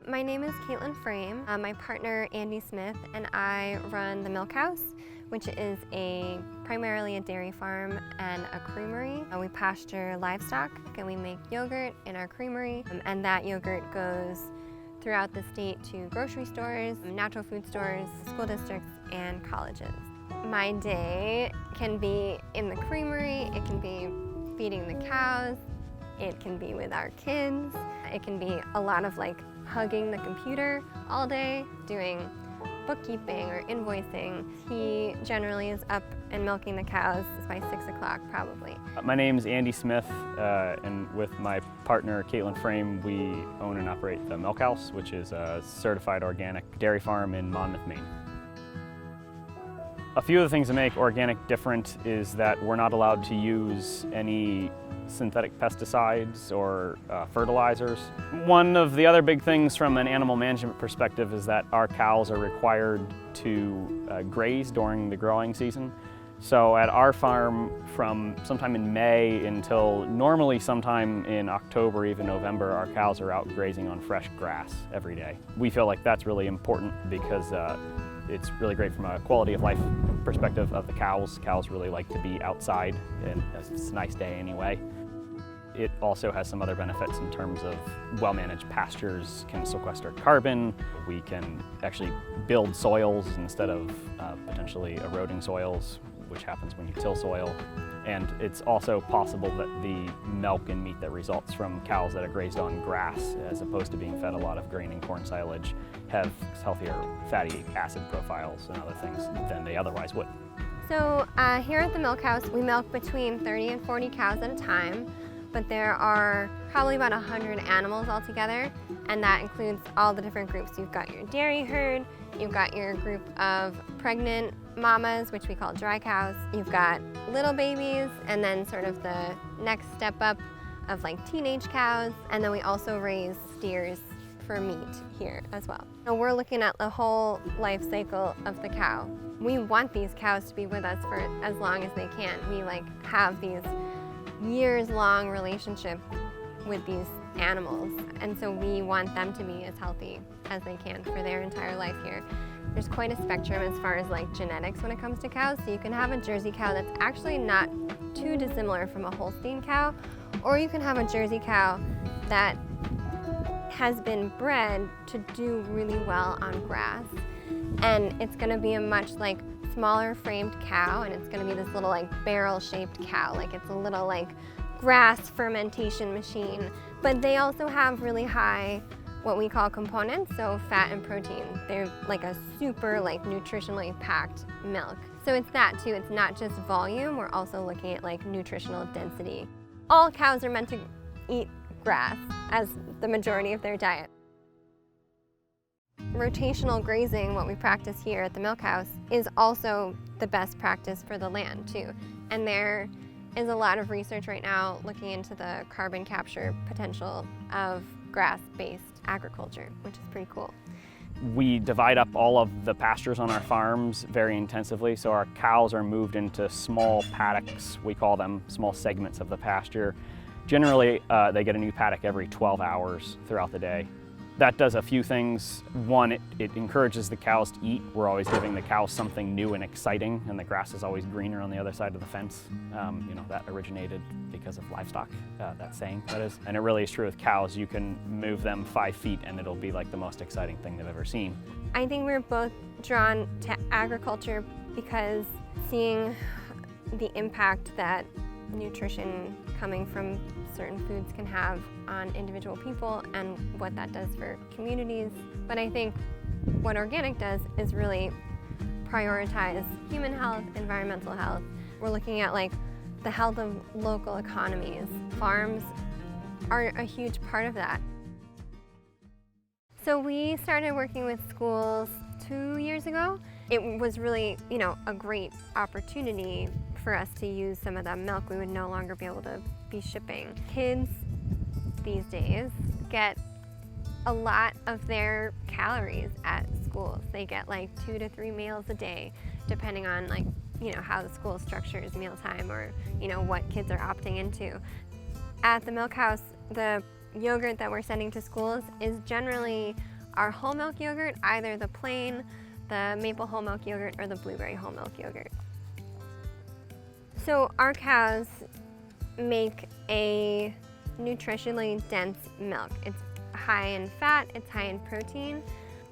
My name is Caitlin Frame. My partner Andy Smith and I run TheMilkHouse, which is primarily a dairy farm and a creamery. We pasture livestock and we make yogurt in our creamery, and that yogurt goes throughout the state to grocery stores, natural food stores, school districts, and colleges. My day can be in the creamery, it can be feeding the cows, it can be with our kids, it can be a lot of hugging the computer all day, doing bookkeeping or invoicing. He generally is up and milking the cows by 6 o'clock probably. My name is Andy Smith, and with my partner Caitlin Frame, we own and operate TheMilkHouse, which is a certified organic dairy farm in Monmouth, Maine. A few of the things that make organic different is that we're not allowed to use any synthetic pesticides or fertilizers. One of the other big things from an animal management perspective is that our cows are required to graze during the growing season. So at our farm, from sometime in May until normally sometime in October, even November, our cows are out grazing on fresh grass every day. We feel like that's really important because it's really great from a quality of life perspective of the cows. Cows really like to be outside, and it's a nice day anyway. It also has some other benefits in terms of well-managed pastures can sequester carbon. We can actually build soils instead of potentially eroding soils, which happens when you till soil. And it's also possible that the milk and meat that results from cows that are grazed on grass, as opposed to being fed a lot of grain and corn silage, have healthier fatty acid profiles and other things than they otherwise would. So here at TheMilkHouse, we milk between 30 and 40 cows at a time, but there are probably about 100 animals altogether, and that includes all the different groups. You've got your dairy herd, you've got your group of pregnant mamas, which we call dry cows, you've got little babies, and then sort of the next step up of teenage cows, and then we also raise steers for meat here as well. So we're looking at the whole life cycle of the cow. We want these cows to be with us for as long as they can. We have these years-long relationship with these animals, and so we want them to be as healthy as they can for their entire life here. There's quite a spectrum as far as genetics when it comes to cows. So you can have a Jersey cow that's actually not too dissimilar from a Holstein cow, or you can have a Jersey cow that has been bred to do really well on grass, and it's going to be a much smaller framed cow, and it's going to be this little barrel shaped cow. It's a little grass fermentation machine. But they also have really high what we call components, so fat and protein. They're a super nutritionally packed milk. So it's that too. It's not just volume, we're also looking at nutritional density. All cows are meant to eat grass as the majority of their diet. Rotational grazing, what we practice here at TheMilkHouse, is also the best practice for the land too. And there is a lot of research right now looking into the carbon capture potential of grass-based agriculture, which is pretty cool. We divide up all of the pastures on our farms very intensively, so our cows are moved into small paddocks, we call them, small segments of the pasture. Generally, they get a new paddock every 12 hours throughout the day. That does a few things. One, it encourages the cows to eat. We're always giving the cows something new and exciting, and the grass is always greener on the other side of the fence. That originated because of livestock, that saying, that is. And it really is true with cows. You can move them 5 feet and it'll be the most exciting thing they've ever seen. I think we're both drawn to agriculture because seeing the impact that nutrition coming from certain foods can have on individual people and what that does for communities. But I think what organic does is really prioritize human health, environmental health. We're looking at the health of local economies. Farms are a huge part of that. So we started working with schools 2 years ago. It was really, a great opportunity for us to use some of the milk we would no longer be able to be shipping. Kids these days get a lot of their calories at schools. They get 2 to 3 meals a day, depending on how the school structures mealtime or what kids are opting into. At TheMilkHouse, the yogurt that we're sending to schools is generally our whole milk yogurt, either the plain, the maple whole milk yogurt, or the blueberry whole milk yogurt. So our cows make a nutritionally dense milk. It's high in fat, it's high in protein,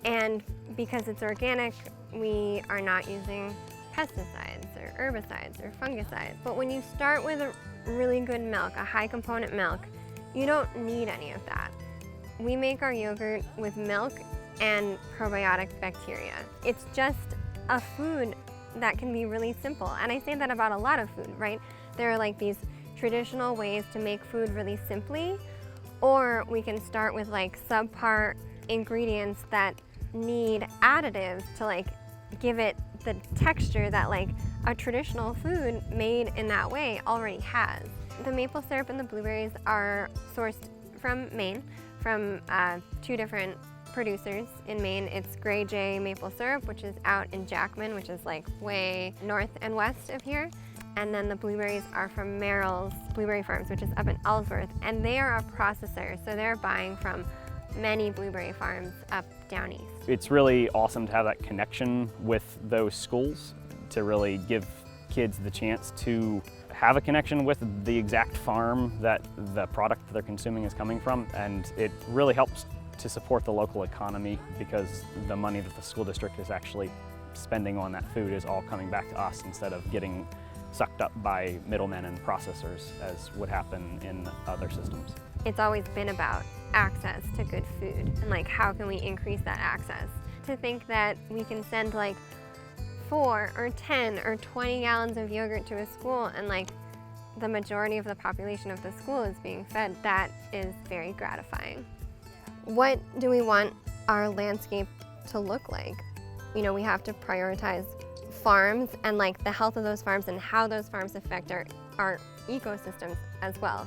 and because it's organic, we are not using pesticides or herbicides or fungicides. But when you start with a really good milk, a high component milk, you don't need any of that. We make our yogurt with milk and probiotic bacteria. It's just a food that can be really simple. And I say that about a lot of food, right? There are like these traditional ways to make food really simply, or we can start with like subpar ingredients that need additives to like give it the texture that like a traditional food made in that way already has. The maple syrup and the blueberries are sourced from Maine, from 2 different producers in Maine. It's Grey J maple syrup, which is out in Jackman, which is like way north and west of here. And then the blueberries are from Merrill's Blueberry Farms, which is up in Ellsworth. And they are a processor, so they're buying from many blueberry farms up down east. It's really awesome to have that connection with those schools, to really give kids the chance to have a connection with the exact farm that the product that they're consuming is coming from. And it really helps to support the local economy, because the money that the school district is actually spending on that food is all coming back to us instead of getting sucked up by middlemen and processors, as would happen in other systems. It's always been about access to good food and like how can we increase that access. To think that we can send like 4 or 10 or 20 gallons of yogurt to a school and like the majority of the population of the school is being fed, that is very gratifying. What do we want our landscape to look like? You know, we have to prioritize farms and like the health of those farms and how those farms affect our ecosystems as well.